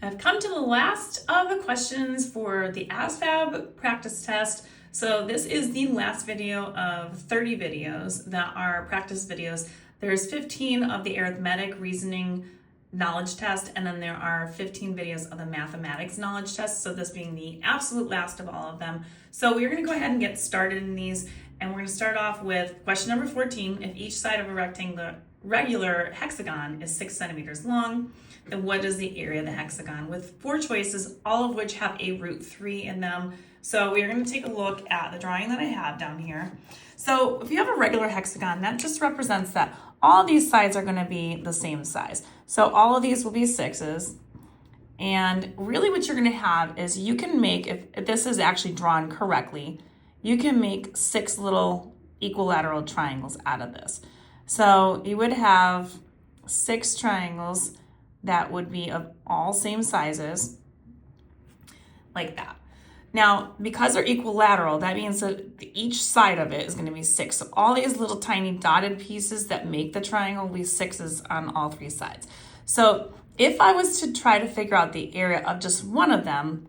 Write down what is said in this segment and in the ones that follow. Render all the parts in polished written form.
I've come to the last of the questions for the Asvab practice test. So this is the last video of 30 videos that are practice videos. There's 15 of the arithmetic reasoning knowledge test, and then there are 15 videos of the mathematics knowledge test, so this being the absolute last of all of them. So we're going to go ahead and get started in these, and we're going to start off with question number 14. If each side of a regular hexagon is 6 centimeters long, then what is the area of the hexagon? With 4 choices, all of which have a root 3 in them. So we are going to take a look at the drawing that I have down here. So if you have a regular hexagon, that just represents that all these sides are going to be the same size. So all of these will be 6s. And really what you're going to have is you can make, if this is actually drawn correctly, you can make 6 little equilateral triangles out of this. So you would have 6 triangles that would be of all same sizes, like that. Now, because they're equilateral, that means that each side of it is going to be 6. So all these little tiny dotted pieces that make the triangle will be 6s on all 3 sides. So if I was to try to figure out the area of just one of them,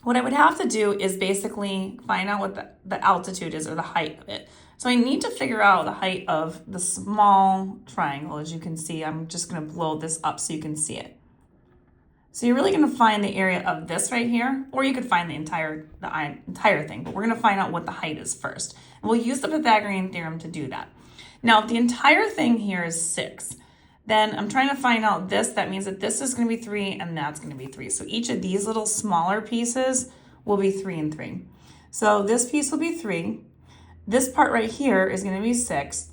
what I would have to do is basically find out what the altitude is, or the height of it. So I need to figure out the height of the small triangle. As you can see, I'm just going to blow this up so you can see it. So you're really going to find the area of this right here, or you could find the entire thing, but we're going to find out what the height is first. And we'll use the Pythagorean theorem to do that. Now, if the entire thing here is 6, then I'm trying to find out this. That means that this is going to be 3 and that's going to be 3. So each of these little smaller pieces will be 3 and 3. So this piece will be 3. This part right here is going to be 6.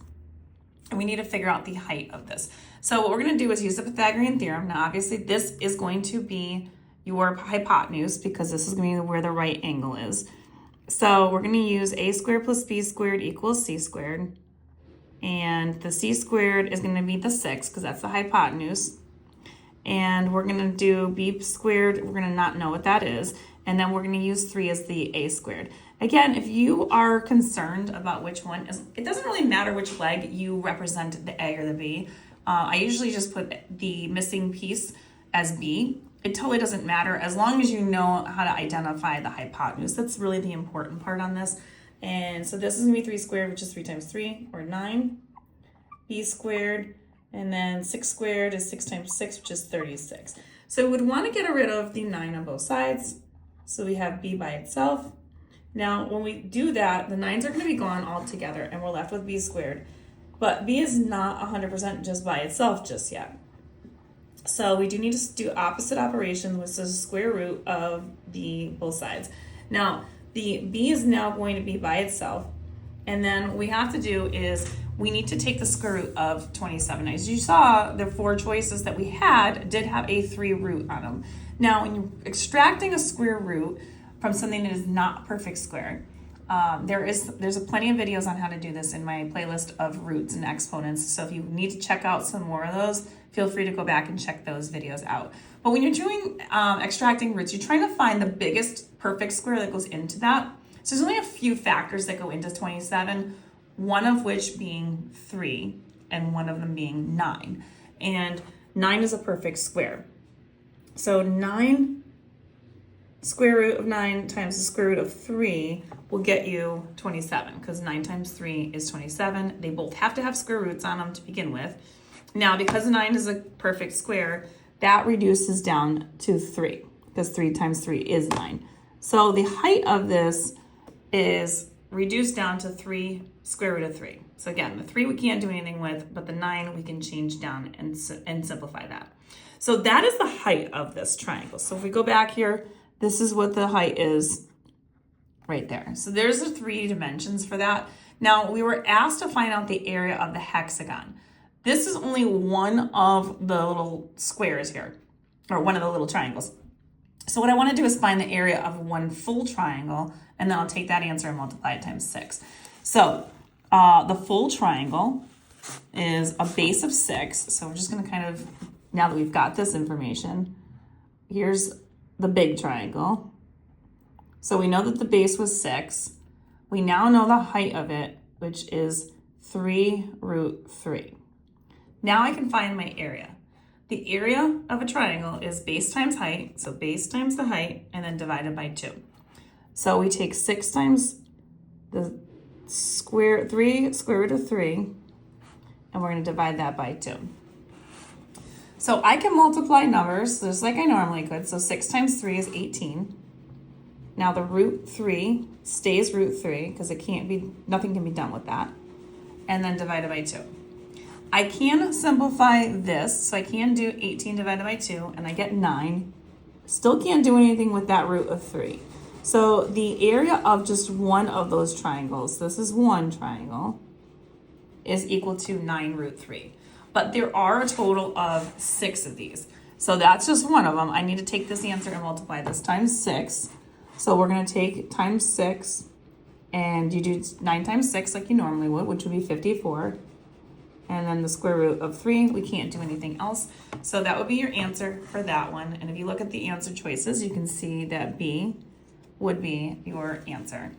And we need to figure out the height of this. So what we're going to do is use the Pythagorean theorem. Now, obviously, this is going to be your hypotenuse because this is going to be where the right angle is. So we're going to use a squared plus b squared equals c squared. And the c squared is going to be the 6 because that's the hypotenuse. And we're going to do b squared. We're going to not know what that is. And then we're going to use 3 as the a squared. Again, if you are concerned about which one is, it doesn't really matter which leg you represent, the a or the b. I usually just put the missing piece as b. It totally doesn't matter as long as you know how to identify the hypotenuse. That's really the important part on this. And so this is going to be 3 squared, which is 3 times 3, or 9. B squared, and then 6 squared is 6 times 6, which is 36. So we would want to get rid of the 9 on both sides. So we have b by itself. Now, when we do that, the 9s are going to be gone all together, and we're left with b squared. But b is not 100% just by itself just yet. So we do need to do opposite operations, which is the square root of both sides. Now, the b is now going to be by itself. And then what we have to do is we need to take the square root of 27. As you saw, the 4 choices that we had did have a 3 root on them. Now, when you're extracting a square root from something that is not a perfect square, there's plenty of videos on how to do this in my playlist of roots and exponents. So if you need to check out some more of those, feel free to go back and check those videos out. But when you're doing extracting roots, you're trying to find the biggest perfect square that goes into that. So there's only a few factors that go into 27, one of which being 3 and one of them being 9. And 9 is a perfect square. So 9 square root of 9 times the square root of 3 will get you 27, because 9 times 3 is 27. They both have to have square roots on them to begin with. Now, because 9 is a perfect square, that reduces down to 3, because 3 times 3 is 9. So the height of this is reduced down to 3 square root of 3. So again, the 3 we can't do anything with, but the 9 we can change down and simplify that. So that is the height of this triangle. So if we go back here, this is what the height is right there. So there's the 3 dimensions for that. Now, we were asked to find out the area of the hexagon. This is only one of the little squares here, or one of the little triangles. So what I want to do is find the area of one full triangle, and then I'll take that answer and multiply it times 6. So the full triangle is a base of 6. So we're just going to kind of, now that we've got this information, here's the big triangle. So we know that the base was 6. We now know the height of it, which is 3 root 3. Now I can find my area. The area of a triangle is base times height, so base times the height, and then divided by 2. So we take 6 times the square root of 3, and we're going to divide that by 2. So I can multiply numbers just like I normally could. So 6 times 3 is 18. Now the root 3 stays root 3 because nothing can be done with that. And then divided by 2. I can simplify this, so I can do 18 divided by 2, and I get 9. Still can't do anything with that root of 3. So the area of just one of those triangles, this is one triangle, is equal to 9 root 3. But there are a total of 6 of these. So that's just one of them. I need to take this answer and multiply this times 6. So we're going to take times 6, and you do 9 times 6 like you normally would, which would be 54. And then the square root of 3, we can't do anything else. So that would be your answer for that one. And if you look at the answer choices, you can see that B would be your answer.